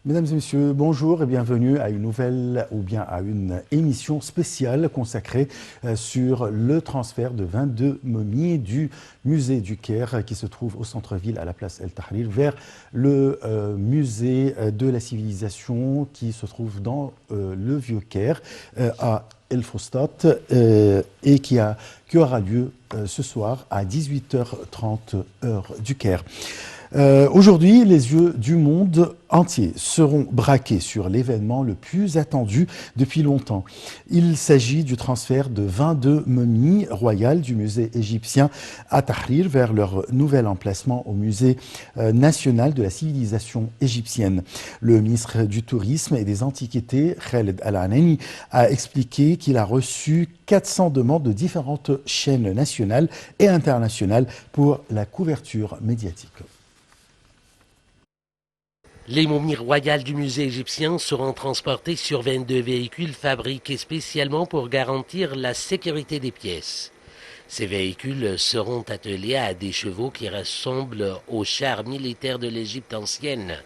Mesdames et messieurs, bonjour et bienvenue à une nouvelle ou bien à une émission spéciale consacrée sur le transfert de 22 momies du musée du Caire qui se trouve au centre-ville à la place El Tahrir vers le musée de la civilisation qui se trouve dans le Vieux Caire à El Fostat et qui aura lieu ce soir à 18h30 heure du Caire. Aujourd'hui, les yeux du monde entier seront braqués sur l'événement le plus attendu depuis longtemps. Il s'agit du transfert de 22 momies royales du musée égyptien à Tahrir vers leur nouvel emplacement au musée national de la civilisation égyptienne. Le ministre du Tourisme et des Antiquités, Khaled Al-Anani, a expliqué qu'il a reçu 400 demandes de différentes chaînes nationales et internationales pour la couverture médiatique. Les momies royales du musée égyptien seront transportées sur 22 véhicules fabriqués spécialement pour garantir la sécurité des pièces. Ces véhicules seront attelés à des chevaux qui ressemblent aux chars militaires de l'Égypte ancienne.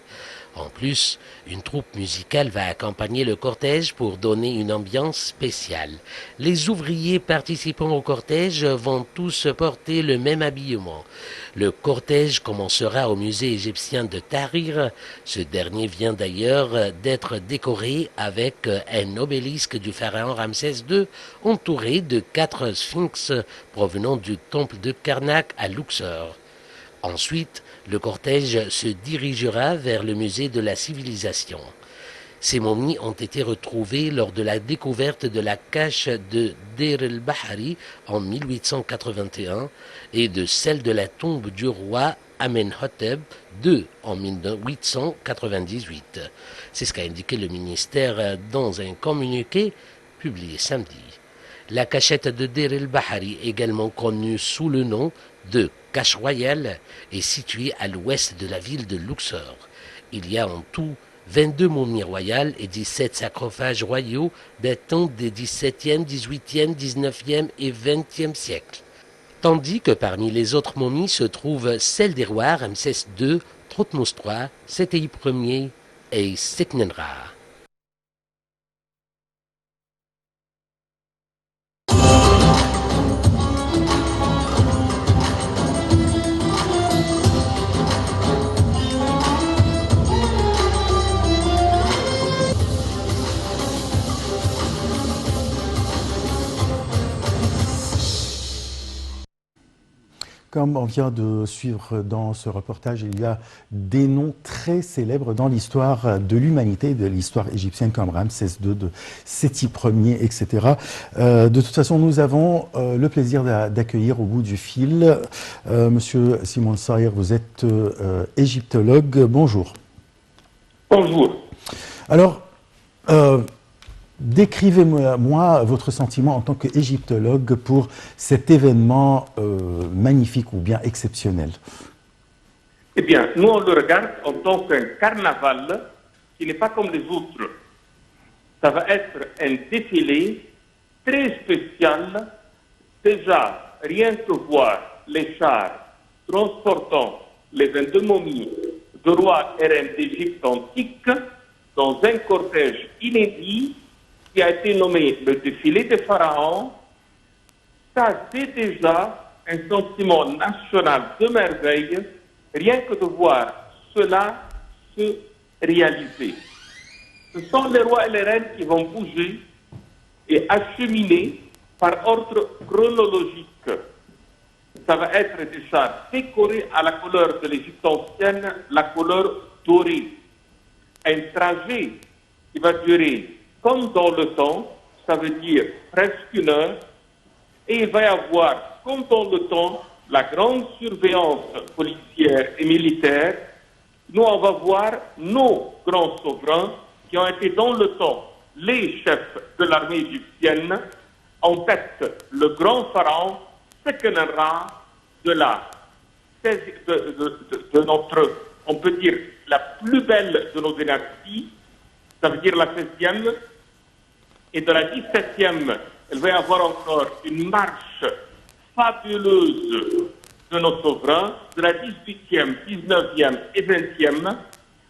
En plus, une troupe musicale va accompagner le cortège pour donner une ambiance spéciale. Les ouvriers participant au cortège vont tous porter le même habillement. Le cortège commencera au musée égyptien de Tahrir. Ce dernier vient d'ailleurs d'être décoré avec un obélisque du pharaon Ramsès II entouré de 4 sphinx provenant du temple de Karnak à Luxor. Ensuite, le cortège se dirigera vers le musée de la civilisation. Ces momies ont été retrouvées lors de la découverte de la cache de Deir el-Bahari en 1881 et de celle de la tombe du roi Amenhotep II en 1898. C'est ce qu'a indiqué le ministère dans un communiqué publié samedi. La cachette de Deir el-Bahari, également connue sous le nom de Cache royale, est située à l'ouest de la ville de Luxor. Il y a en tout 22 momies royales et 17 sarcophages royaux datant des 17e, 18e, 19e et 20e siècles. Tandis que parmi les autres momies se trouvent celles des rois Ramsès II, Thutmose III, Sétéi Ier et Seknenra. Comme on vient de suivre dans ce reportage, il y a des noms très célèbres dans l'histoire de l'humanité, de l'histoire égyptienne comme Ramsès II, de Séti Ier, etc. De toute façon, nous avons le plaisir d'accueillir au bout du fil Monsieur Simon Saïr, vous êtes égyptologue. Bonjour. Bonjour. Alors, décrivez-moi votre sentiment en tant qu'égyptologue pour cet événement magnifique ou bien exceptionnel. Eh bien, nous on le regarde en tant qu'un carnaval qui n'est pas comme les autres. Ça va être un défilé très spécial. Déjà, rien que voir les chars transportant les 22 momies de rois et reines d'Égypte antique dans un cortège inédit qui a été nommé le défilé des pharaons, ça c'est déjà un sentiment national de merveille, rien que de voir cela se réaliser. Ce sont les rois et les reines qui vont bouger et acheminer par ordre chronologique. Ça va être des chars décorés à la couleur de l'Égypte ancienne, la couleur dorée. Un trajet qui va durer comme dans le temps, ça veut dire presque une heure, et il va y avoir, comme dans le temps, la grande surveillance policière et militaire. Nous, on va voir nos grands souverains qui ont été dans le temps les chefs de l'armée égyptienne, en tête le grand pharaon Seknenra de notre, on peut dire, la plus belle de nos dynasties, ça veut dire la 16e, et de la 17e, il va y avoir encore une marche fabuleuse de nos souverains, de la 18e, 19e et 20e,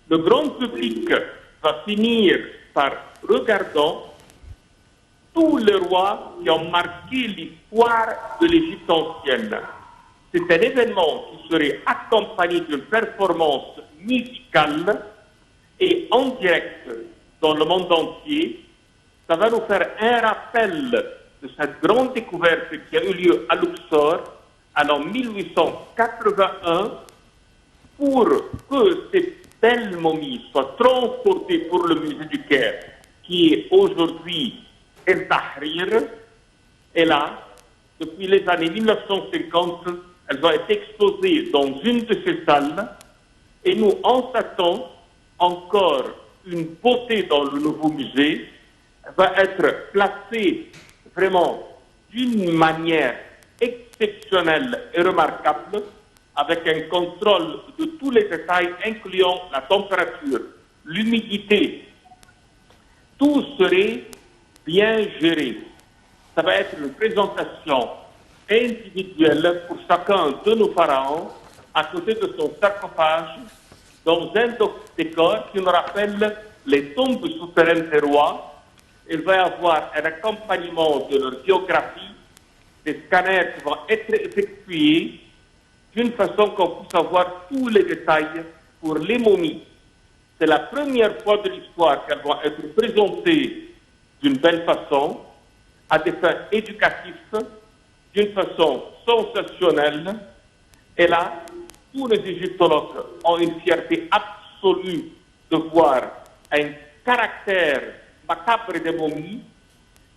le grand public va finir par regarder tous les rois qui ont marqué l'histoire de l'Égypte ancienne. C'est un événement qui serait accompagné d'une performance musicale et en direct dans le monde entier. Ça va nous faire un rappel de cette grande découverte qui a eu lieu à Luxor en 1881 pour que ces belles momies soient transportées pour le musée du Caire, qui est aujourd'hui El Tahrir. Et là, depuis les années 1950, elles ont été exposées dans une de ces salles et nous constatons encore une beauté dans le nouveau musée. Elle va être placée vraiment d'une manière exceptionnelle et remarquable, avec un contrôle de tous les détails, incluant la température, l'humidité. Tout serait bien géré. Ça va être une présentation individuelle pour chacun de nos pharaons, à côté de son sarcophage, dans un décor qui nous rappelle les tombes souterraines des rois. Il va y avoir un accompagnement de leur biographie, des scanners qui vont être effectués d'une façon qu'on puisse avoir tous les détails pour les momies. C'est la première fois de l'histoire qu'elles vont être présentées d'une belle façon, à des fins éducatives, d'une façon sensationnelle. Et là, tous les égyptologues ont une fierté absolue de voir un caractère macabre des momies.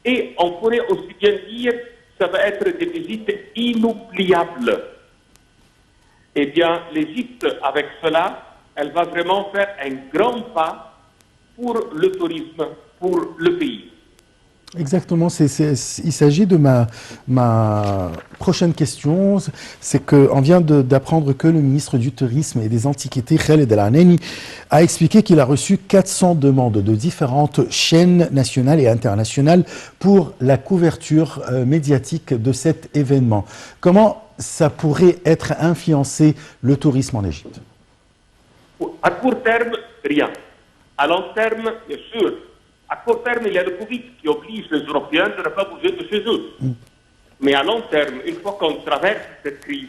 Et on pourrait aussi bien dire que ça va être des visites inoubliables. Eh bien, l'Égypte, avec cela, elle va vraiment faire un grand pas pour le tourisme, pour le pays. Exactement, il s'agit de ma prochaine question. C'est qu'on vient d'apprendre que le ministre du Tourisme et des Antiquités, Khaled El Anani, a expliqué qu'il a reçu 400 demandes de différentes chaînes nationales et internationales pour la couverture médiatique de cet événement. Comment ça pourrait être influencé le tourisme en Égypte? À court terme, rien. À long terme, bien sûr. À court terme, il y a le Covid qui oblige les Européens de ne pas bouger de chez eux. Mais à long terme, une fois qu'on traverse cette crise,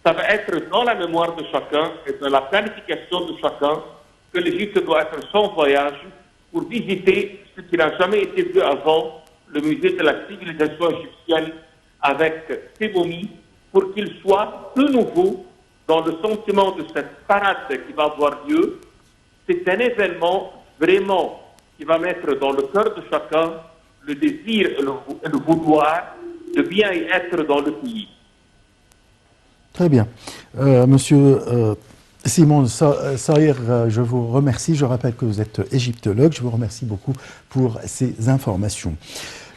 ça va être dans la mémoire de chacun et dans la planification de chacun que l'Égypte doit être son voyage pour visiter ce qui n'a jamais été vu avant, le musée de la civilisation égyptienne avec ses momies, pour qu'il soit de nouveau dans le sentiment de cette parade qui va avoir lieu. C'est un événement vraiment qui va mettre dans le cœur de chacun le désir et le vouloir de bien y être dans le pays. Très bien. Monsieur Simon Saïr, je vous remercie. Je rappelle que vous êtes égyptologue. Je vous remercie beaucoup pour ces informations.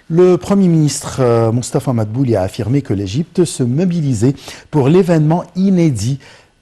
Le Premier ministre Moustapha Madbouli a affirmé que l'Égypte se mobilisait pour l'événement inédit.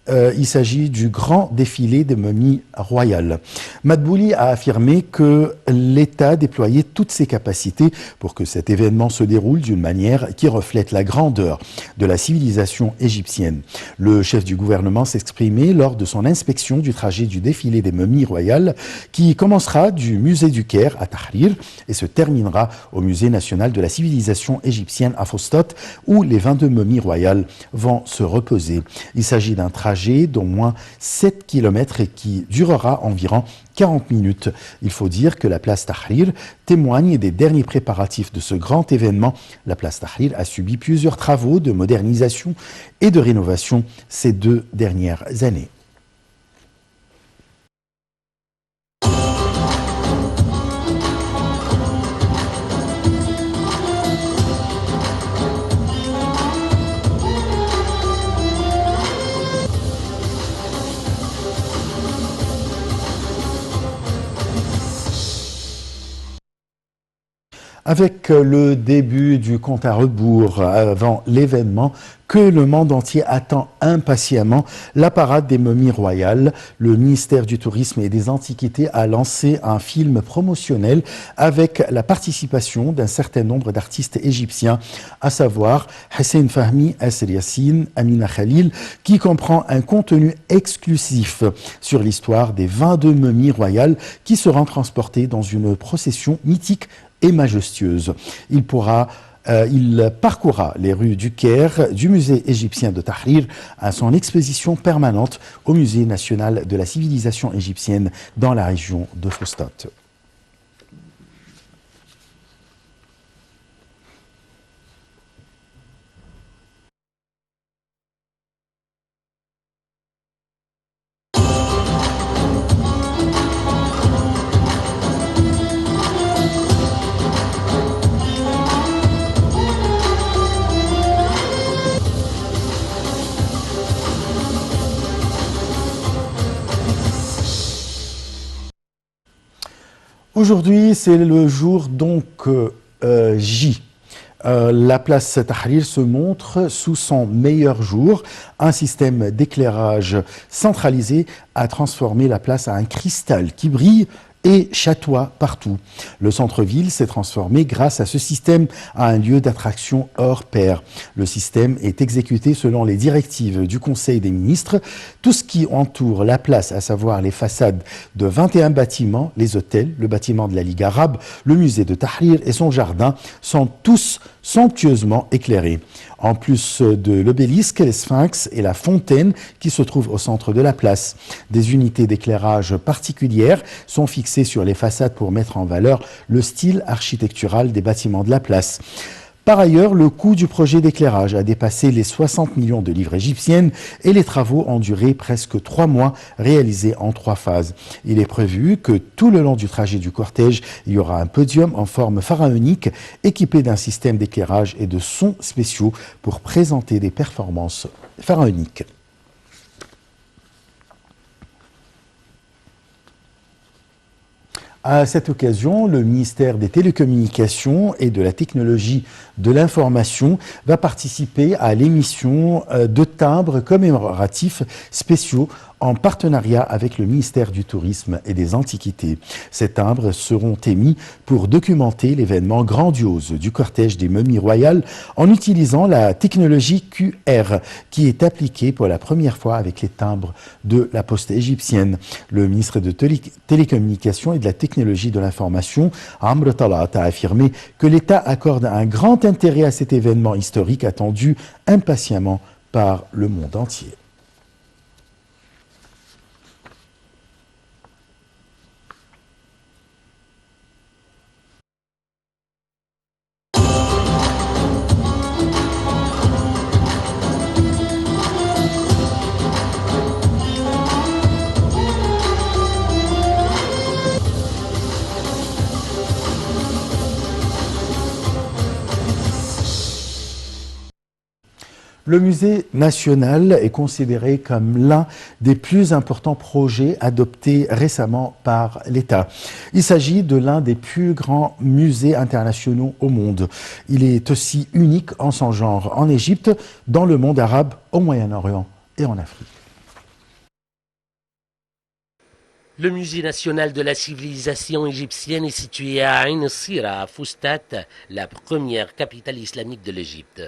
Il s'agit du grand défilé des momies royales. Madbouli a affirmé que l'État déployait toutes ses capacités pour que cet événement se déroule d'une manière qui reflète la grandeur de la civilisation égyptienne. Le chef du gouvernement s'exprimait lors de son inspection du trajet du défilé des momies royales qui commencera du musée du Caire à Tahrir et se terminera au musée national de la civilisation égyptienne à Fostot où les 22 momies royales vont se reposer. Il s'agit d'un trajet d'au moins 7 km et qui durera environ 40 minutes. Il faut dire que la place Tahrir témoigne des derniers préparatifs de ce grand événement. La place Tahrir a subi plusieurs travaux de modernisation et de rénovation ces 2 dernières années. Avec le début du compte à rebours avant l'événement que le monde entier attend impatiemment, la parade des momies royales, le ministère du Tourisme et des Antiquités a lancé un film promotionnel avec la participation d'un certain nombre d'artistes égyptiens, à savoir Hussein Fahmy, Asr Yassine, Amina Khalil, qui comprend un contenu exclusif sur l'histoire des 22 momies royales qui seront transportées dans une procession mythique et majestueuse. Il parcourra les rues du Caire, du musée égyptien de Tahrir à son exposition permanente au musée national de la civilisation égyptienne dans la région de Fustat. Aujourd'hui, c'est le jour donc J. La place Tahrir se montre sous son meilleur jour. Un système d'éclairage centralisé a transformé la place en un cristal qui brille et chatoie partout. Le centre-ville s'est transformé grâce à ce système en un lieu d'attraction hors pair. Le système est exécuté selon les directives du Conseil des ministres. Tout ce qui entoure la place, à savoir les façades de 21 bâtiments, les hôtels, le bâtiment de la Ligue arabe, le musée de Tahrir et son jardin, sont tous somptueusement éclairés. En plus de l'obélisque, les sphinx et la fontaine qui se trouvent au centre de la place. Des unités d'éclairage particulières sont fixées sur les façades pour mettre en valeur le style architectural des bâtiments de la place. Par ailleurs, le coût du projet d'éclairage a dépassé les 60 millions de livres égyptiennes et les travaux ont duré presque 3 mois, réalisés en 3 phases. Il est prévu que tout le long du trajet du cortège, il y aura un podium en forme pharaonique équipé d'un système d'éclairage et de sons spéciaux pour présenter des performances pharaoniques. À cette occasion, le ministère des Télécommunications et de la Technologie de l'Information va participer à l'émission de timbres commémoratifs spéciaux en partenariat avec le ministère du Tourisme et des Antiquités. Ces timbres seront émis pour documenter l'événement grandiose du cortège des momies royales en utilisant la technologie QR qui est appliquée pour la première fois avec les timbres de la poste égyptienne. Le ministre de Télécommunications et de la Technologie de l'Information, Amr Talat, a affirmé que l'État accorde un grand intérêt à cet événement historique attendu impatiemment par le monde entier. Le musée national est considéré comme l'un des plus importants projets adoptés récemment par l'État. Il s'agit de l'un des plus grands musées internationaux au monde. Il est aussi unique en son genre en Égypte, dans le monde arabe, au Moyen-Orient et en Afrique. Le musée national de la civilisation égyptienne est situé à Ain Sira, à Fustat, la première capitale islamique de l'Égypte.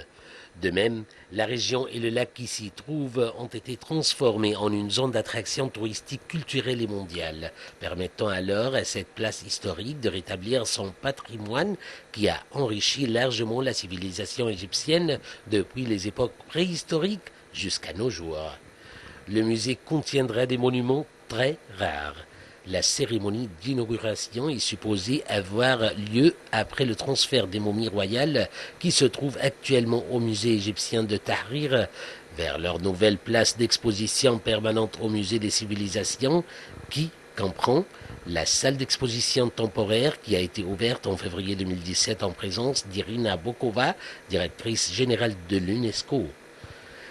De même, la région et le lac qui s'y trouvent ont été transformés en une zone d'attraction touristique culturelle et mondiale, permettant alors à cette place historique de rétablir son patrimoine qui a enrichi largement la civilisation égyptienne depuis les époques préhistoriques jusqu'à nos jours. Le musée contiendra des monuments très rares. La cérémonie d'inauguration est supposée avoir lieu après le transfert des momies royales qui se trouvent actuellement au musée égyptien de Tahrir vers leur nouvelle place d'exposition permanente au musée des civilisations qui comprend la salle d'exposition temporaire qui a été ouverte en février 2017 en présence d'Irina Bokova, directrice générale de l'UNESCO.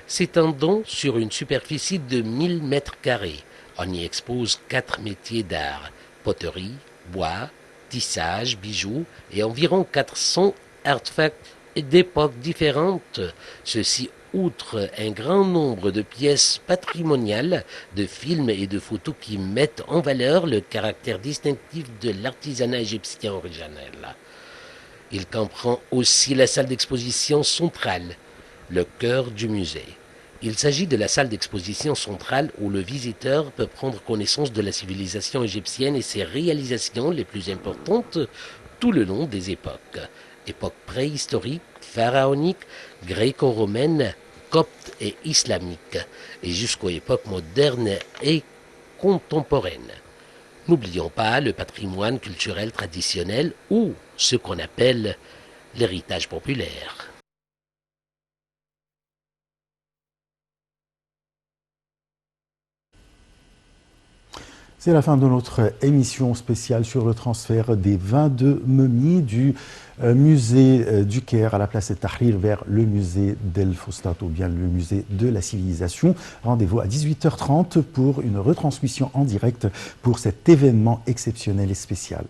S'étendant sur une superficie de 1000 mètres carrés, on y expose 4 métiers d'art: poterie, bois, tissages, bijoux et environ 400 artefacts d'époques différentes. Ceci outre un grand nombre de pièces patrimoniales, de films et de photos qui mettent en valeur le caractère distinctif de l'artisanat égyptien originel. Il comprend aussi la salle d'exposition centrale, le cœur du musée. Il s'agit de la salle d'exposition centrale où le visiteur peut prendre connaissance de la civilisation égyptienne et ses réalisations les plus importantes tout le long des époques. Époque préhistorique, pharaonique, gréco-romaine, copte et islamique, et jusqu'aux époques modernes et contemporaines. N'oublions pas le patrimoine culturel traditionnel ou ce qu'on appelle l'héritage populaire. C'est la fin de notre émission spéciale sur le transfert des 22 momies du musée du Caire à la place Tahrir vers le musée d'El Fostat ou bien le musée de la civilisation. Rendez-vous à 18h30 pour une retransmission en direct pour cet événement exceptionnel et spécial.